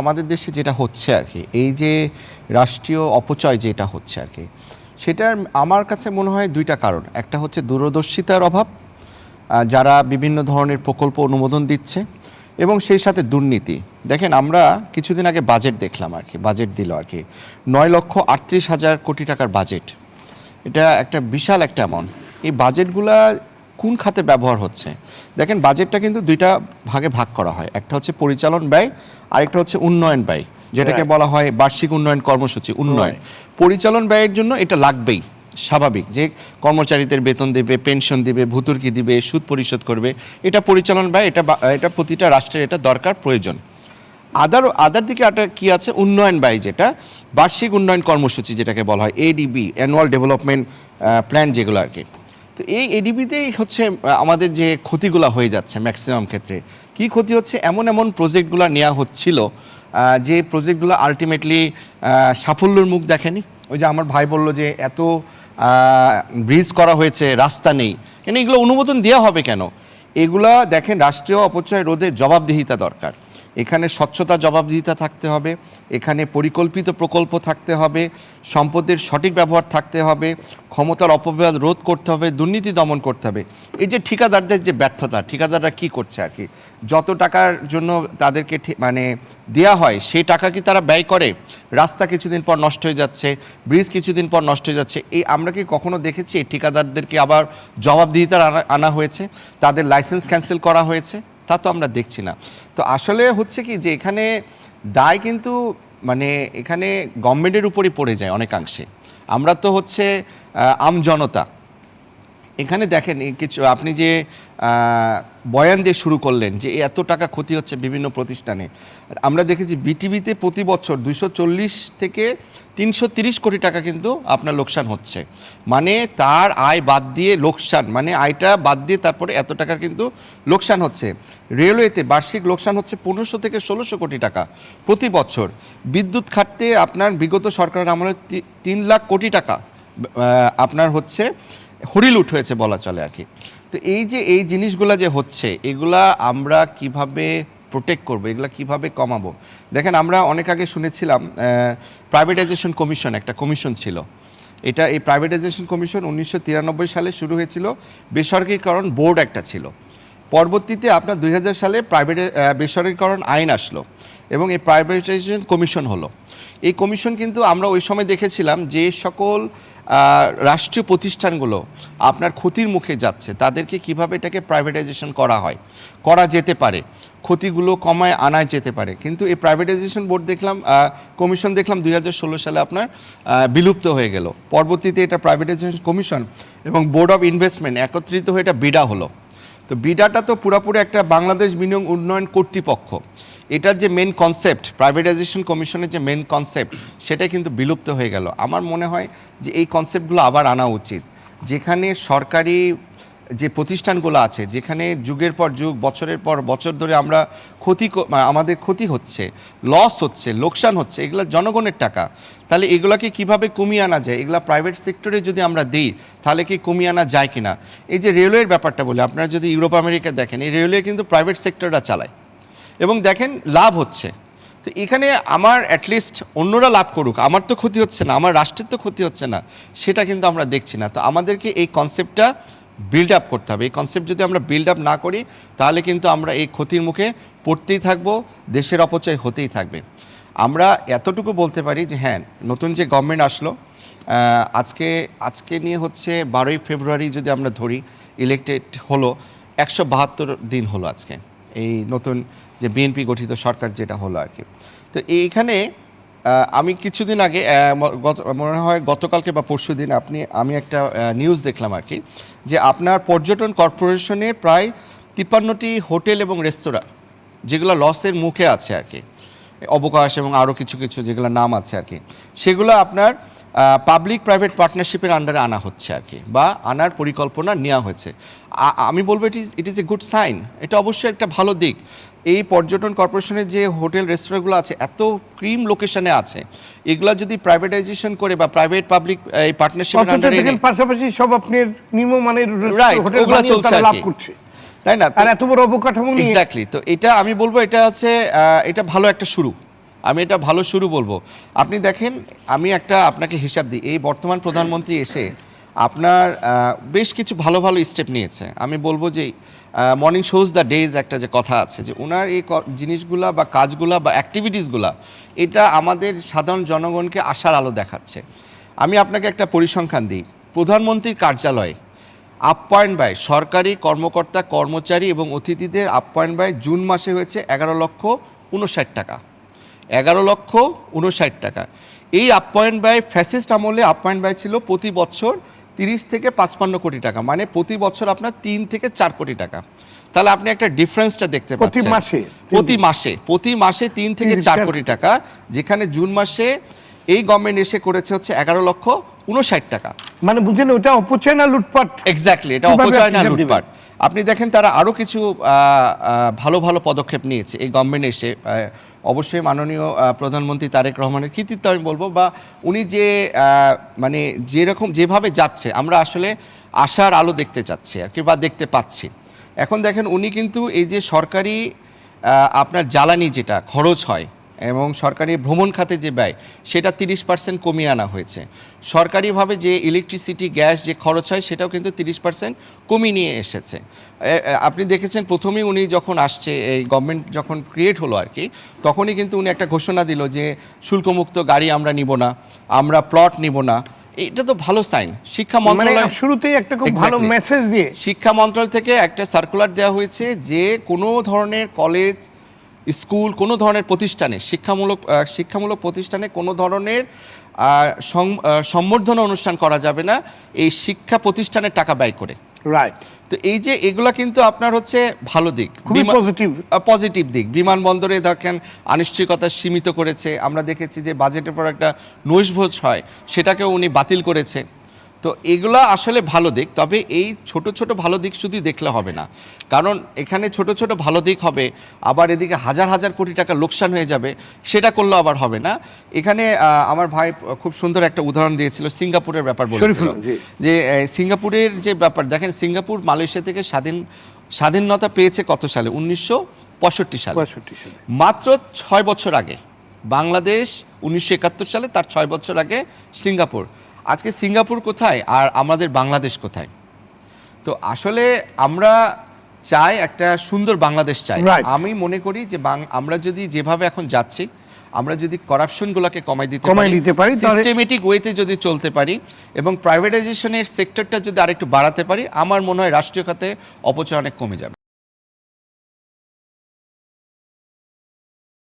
আমাদের দেশে যেটা হচ্ছে আর কি, এই যে রাষ্ট্রীয় অপচয় যেটা হচ্ছে আর কি, সেটার আমার কাছে মনে হয় দুইটা কারণ। একটা হচ্ছে দূরদর্শিতার অভাব, যারা বিভিন্ন ধরনের প্রকল্প অনুমোদন দিচ্ছে, এবং সেই সাথে দুর্নীতি। দেখেন, আমরা কিছুদিন আগে বাজেট দেখলাম আর কি, বাজেট দিল আর কি 9,38,000 কোটি টাকার বাজেট। এটা একটা বিশাল একটা অ্যামাউন্ট। এই বাজেটগুলা কোন খাতে ব্যবহার হচ্ছে? দেখেন, বাজেটটা কিন্তু দুইটা ভাগে ভাগ করা হয়। একটা হচ্ছে পরিচালন ব্যয়, আরেকটা হচ্ছে উন্নয়ন ব্যয়, যেটাকে বলা হয় বার্ষিক উন্নয়ন কর্মসূচি উন্নয়ন। পরিচালন ব্যয়ের জন্য এটা লাগবেই, স্বাভাবিক, যে কর্মচারীদের বেতন দেবে, পেনশন দিবে, ভূতুর্কি দিবে, সুদ পরিশোধ করবে, এটা পরিচালন ব্যয়, এটা প্রতিটা রাষ্ট্রের এটা দরকার, প্রয়োজন। আদার দিকে একটা কি আছে, উন্নয়ন ব্যয়, যেটা বার্ষিক উন্নয়ন কর্মসূচি যেটাকে বলা হয় এডিবি, অ্যানুয়াল ডেভেলপমেন্ট প্ল্যান, যেগুলো আর কি। তো এই এডিবিতেই হচ্ছে আমাদের যে ক্ষতিগুলো হয়ে যাচ্ছে ম্যাক্সিমাম ক্ষেত্রে। কি ক্ষতি হচ্ছে? এমন প্রজেক্টগুলো নেওয়া হচ্ছিল যে প্রজেক্টগুলো আলটিমেটলি সাফল্যের মুখ দেখেনি। ওই যে আমার ভাই বলল যে এত ব্রিজ করা হয়েছে, রাস্তা নেই কেন? এগুলো অনুমোদন দেওয়া হবে কেন? এগুলা দেখেন, রাষ্ট্রীয় অপচয় রোধে জবাবদিহিতা দরকার। এখানে স্বচ্ছতা, জবাবদিহিতা থাকতে হবে, এখানে পরিকল্পিত প্রকল্প থাকতে হবে, সম্পদের সঠিক ব্যবহার থাকতে হবে, ক্ষমতার অপব্যয় রোধ করতে হবে, দুর্নীতি দমন করতে হবে। এই যে ঠিকাদারদের যে ব্যর্থতা, ঠিকাদাররা কি করছে আর কি, যত টাকার জন্য তাদেরকে দেয়া হয় সেই টাকা কি তারা ব্যয় করে? রাস্তা কিছুদিন পর নষ্ট হয়ে যাচ্ছে, ব্রিজ কিছুদিন পর নষ্ট হয়ে যাচ্ছে। এই আমরা কি কখনো দেখেছি ঠিকাদারদেরকে আবার জবাবদিহিতার আনা হয়েছে, তাদের লাইসেন্স ক্যান্সেল করা হয়েছে? তা তো আমরা দেখছি না। তো আসলে হচ্ছে কি, যে এখানে দায় কিন্তু এখানে গভর্নমেন্টের উপরই পড়ে যায় অনেকাংশে। আমরা তো হচ্ছে আমজনতা। এখানে দেখেন, কিছু আপনি যে বয়ান দিয়ে শুরু করলেন যে এত টাকা ক্ষতি হচ্ছে বিভিন্ন প্রতিষ্ঠানে, আমরা দেখেছি বিটিভিতে প্রতি বছর 240 থেকে 330 কোটি টাকা কিন্তু আপনার লোকসান হচ্ছে। তার আয় বাদ দিয়ে লোকসান, আয়টা বাদ দিয়ে তারপরে এত টাকা কিন্তু লোকসান হচ্ছে। রেলওয়েতে বার্ষিক লোকসান হচ্ছে 1500 থেকে 1600 কোটি টাকা প্রতি বছর। বিদ্যুৎ খাতে আপনার বিগত সরকারের আমলে 3 লাখ কোটি টাকা আপনার হচ্ছে হরিলুট হয়েছে বলা চলে আর কি। তো এই জিনিসগুলো যে হচ্ছে, এগুলা আমরা কিভাবে প্রোটেক্ট করবো, এগুলা কিভাবে কমাবো? দেখেন, আমরা অনেক আগে শুনেছিলাম প্রাইভেটাইজেশন কমিশন, একটা কমিশন ছিল। এই প্রাইভেটাইজেশন কমিশন 1993 সালে শুরু হয়েছিল, বেসরকারীকরণ বোর্ড একটা ছিল। পরবর্তীতে আপনার 2000 সালে বেসরকারীকরণ আইন আসলো এবং এই প্রাইভেটাইজেশন কমিশন হলো। এই কমিশন কিন্তু আমরা ওই সময় দেখেছিলাম যে সকল রাষ্ট্রীয় প্রতিষ্ঠানগুলো আপনার ক্ষতির মুখে যাচ্ছে, তাদেরকে কিভাবে এটাকে প্রাইভেটাইজেশন করা যেতে পারে, ক্ষতিগুলো কমায় আনা যেতে পারে। কিন্তু এই প্রাইভেটাইজেশন বোর্ড কমিশন দেখলাম 2016 সালে আপনার বিলুপ্ত হয়ে গেল। পরবর্তীতে এটা প্রাইভেটাইজেশন কমিশন এবং বোর্ড অফ ইনভেস্টমেন্ট একত্রিত হয়ে এটা বিডা হলো। তো বিডাটা তো পুরোপুরি একটা বাংলাদেশ বিনিয়োগ উন্নয়ন কর্তৃপক্ষ। এটার যে মেন কনসেপ্ট, প্রাইভেটাইজেশন কমিশনের যে মেন কনসেপ্ট, সেটা কিন্তু বিলুপ্ত হয়ে গেল। আমার মনে হয় যে এই কনসেপ্টগুলো আবার আনা উচিত, যেখানে সরকারি যে প্রতিষ্ঠানগুলো আছে, যেখানে যুগের পর যুগ, বছরের পর বছর ধরে আমরা আমাদের ক্ষতি হচ্ছে, লস হচ্ছে, লোকসান হচ্ছে, এগুলো জনগণের টাকা। তাহলে এগুলোকে কিভাবে কমিয়ে আনা যায়? এগুলো প্রাইভেট সেক্টরে যদি আমরা দিই, তাহলে কি কমিয়ে আনা যায় কিনা? এই যে রেলওয়ের ব্যাপারটা বলি, আপনারা যদি ইউরোপ আমেরিকা দেখেন, এই রেলওয়ে কিন্তু প্রাইভেট সেক্টররা চালায় এবং দেখেন লাভ হচ্ছে। তো এখানে আমার অ্যাটলিস্ট অন্যরা লাভ করুক, আমার তো ক্ষতি হচ্ছে না, আমার রাষ্ট্রের তো ক্ষতি হচ্ছে না, সেটা কিন্তু আমরা দেখছি না। তো আমাদেরকে এই কনসেপ্টটা বিল্ড আপ করতে হবে। এই কনসেপ্ট যদি আমরা বিল্ড আপ না করি, তাহলে কিন্তু আমরা এই ক্ষতির মুখে পড়তেই থাকবো, দেশের অপচয় হতেই থাকবে। আমরা এতটুকু বলতে পারি যে হ্যাঁ, নতুন যে গভর্নমেন্ট আসলো, আজকে নিয়ে হচ্ছে 12ই ফেব্রুয়ারি যদি আমরা ধরি, ইলেক্টেড হলো, 172 দিন হলো আজকে এই নতুন যে বিএনপি গঠিত সরকার যেটা হলো আর কি। তো এইখানে আমি কিছুদিন আগে মনে হয় গতকালকে বা পরশু দিন আমি একটা নিউজ দেখলাম আর কি, যে আপনার পর্যটন কর্পোরেশনে প্রায় 53টি হোটেল এবং রেস্তোরাঁ যেগুলো লসের মুখে আছে আর কি, অবকাশ এবং আরও কিছু যেগুলো নাম আছে আর কি, সেগুলো আপনার পাবলিক প্রাইভেট পার্টনারশিপের আন্ডারে আনা হচ্ছে আর কি, বা আনার পরিকল্পনা নেওয়া হয়েছে। আমি বলবো it is a good sign. এটা অবশ্যই একটা ভালো দিক। এই পর্যটন কর্পোরেশনের যে হোটেল রেস্তোরাঁগুলো আছে, এত প্রিম লোকেশনে আছে, এগুলো যদি প্রাইভেটাইজেশন করে বা প্রাইভেট পাবলিক এই পার্টনারশিপের আন্ডারে পাশাপাশি সব আপনার নিম্নমানের হোটেল লাভ করছে, তাই না? আর এত বড় অবকাঠামো নিয়ে এক্স্যাক্টলি। তো এটা আমি বলবো এটা হচ্ছে এটা ভালো একটা শুরু, আমি এটা ভালো শুরু বলবো। আপনি দেখেন, আমি আপনাকে হিসাব দিই, এই বর্তমান প্রধানমন্ত্রী এসে আপনার বেশ কিছু ভালো ভালো স্টেপ নিয়েছে। আমি বলবো যে মর্নিং শোজ দ্য ডেজ একটা যে কথা আছে, যে ওনার এই জিনিসগুলা বা কাজগুলা বা অ্যাক্টিভিটিসগুলা এটা আমাদের সাধারণ জনগণকে আশার আলো দেখাচ্ছে। আমি আপনাকে একটা পরিসংখ্যান দিই। প্রধানমন্ত্রীর কার্যালয়ে আপ্যায়ন ব্যয়, সরকারি কর্মকর্তা কর্মচারী এবং অতিথিদের আপ্যায়ন ব্যয় জুন মাসে হয়েছে 11,59,00,000 টাকা। 11,59,00,000 টাকা। এই আপ্যায়ন ব্যয় ফ্যাসিস্ট আমলে আপ্যায়ন ব্যয় ছিল প্রতি বছর 30 থেকে 55 কোটি টাকা, মানে প্রতি বছর আপনার 3 থেকে 4 কোটি টাকা। তাহলে আপনি একটা ডিফারেন্সটা দেখতে পাচ্ছেন প্রতি মাসে 3 থেকে 4 কোটি টাকা, যেখানে জুন মাসে এই গভর্নমেন্ট এসে করেছে হচ্ছে 11,59,00,000 টাকা। মানে বুঝেন ওটা অপচয় না লুটপাট? এক্স্যাক্টলি, এটা অপচয় না লুটপাট। আপনি দেখেন তারা আরও কিছু ভালো ভালো পদক্ষেপ নিয়েছে এই গভর্নমেন্ট এসে। অবশ্যই মাননীয় প্রধানমন্ত্রী তারেক রহমানের কৃতিত্ব আমি বলবো, বা উনি যে মানে যেভাবে যাচ্ছে আমরা আসলে আশার আলো দেখতে চাচ্ছি আর কি, বা দেখতে পাচ্ছি। এখন দেখেন উনি কিন্তু এই যে সরকারি আপনার জ্বালানি যেটা খরচ হয় এবং সরকারি ভ্রমণ খাতে যে ব্যয়, সেটা 30% কমিয়ে আনা হয়েছে। সরকারিভাবে যে ইলেকট্রিসিটি গ্যাস যে খরচ হয় সেটাও কিন্তু 30% কমিয়ে নিয়ে এসেছে। আপনি দেখেছেন প্রথমেই উনি যখন আসছে, এই গভর্নমেন্ট যখন ক্রিয়েট হলো আর কি, তখনই কিন্তু উনি একটা ঘোষণা দিল যে শুল্কমুক্ত গাড়ি আমরা নিব না, আমরা প্লট নিব না। এটা তো ভালো সাইন। শিক্ষা মন্ত্রণালয় শুরুতেই একটা খুব ভালো মেসেজ দিয়ে শিক্ষা মন্ত্রণালয় থেকে একটা সার্কুলার দেওয়া হয়েছে যে কোনো ধরনের কলেজ, স্কুল, কোনো ধরনের প্রতিষ্ঠানে শিক্ষামূলক প্রতিষ্ঠানে কোনো ধরনের সম্বর্ধনা অনুষ্ঠান করা যাবে না এই শিক্ষা প্রতিষ্ঠানের টাকা ব্যয় করে। রাইট। তো এই যে এগুলা কিন্তু আপনার হচ্ছে ভালো দিক, পজিটিভ দিক। বিমানবন্দরে দেখেন আনিশ্চয়তা সীমিত করেছে। আমরা দেখেছি যে বাজেটের পর একটা নৈশভোজ হয়, সেটাকেও উনি বাতিল করেছে। তো এগুলা আসলে ভালো দিক। তবে এই ছোট ছোট ভালো দিক শুধু দেখলে হবে না, কারণ এখানে ছোট ছোট ভালো দিক হবে, আবার এদিকে হাজার হাজার কোটি টাকা লোকসান হয়ে যাবে, সেটা করলে আবার হবে না। এখানে আমার ভাই খুব সুন্দর একটা উদাহরণ দিয়েছিল, সিঙ্গাপুরের ব্যাপার বলেছিল, যে সিঙ্গাপুরের যে ব্যাপার দেখেন, সিঙ্গাপুর মালয়েশিয়া থেকে স্বাধীনতা পেয়েছে কত সালে? 1965 সালে। মাত্র 6 বছর আগে বাংলাদেশ 1971 সালে, তার 6 বছর আগে সিঙ্গাপুর। আজকে সিঙ্গাপুর কোথায় আর আমাদের বাংলাদেশ কোথায়? তো আসলে আমরা চাই একটা সুন্দর বাংলাদেশ চাই। আমি মনে করি যে আমরা যদি যেভাবে এখন যাচ্ছি, আমরা যদি করাপশনগুলোকে কমাই দিতে পারি, সিস্টেমেটিক ওয়েতে যদি চলতে পারি এবং প্রাইভেটাইজেশনের সেক্টরটা যদি আরেকটু বাড়াতে পারি, আমার মনে হয় রাষ্ট্রীয় খাতে অপচয় অনেক কমে যাবে।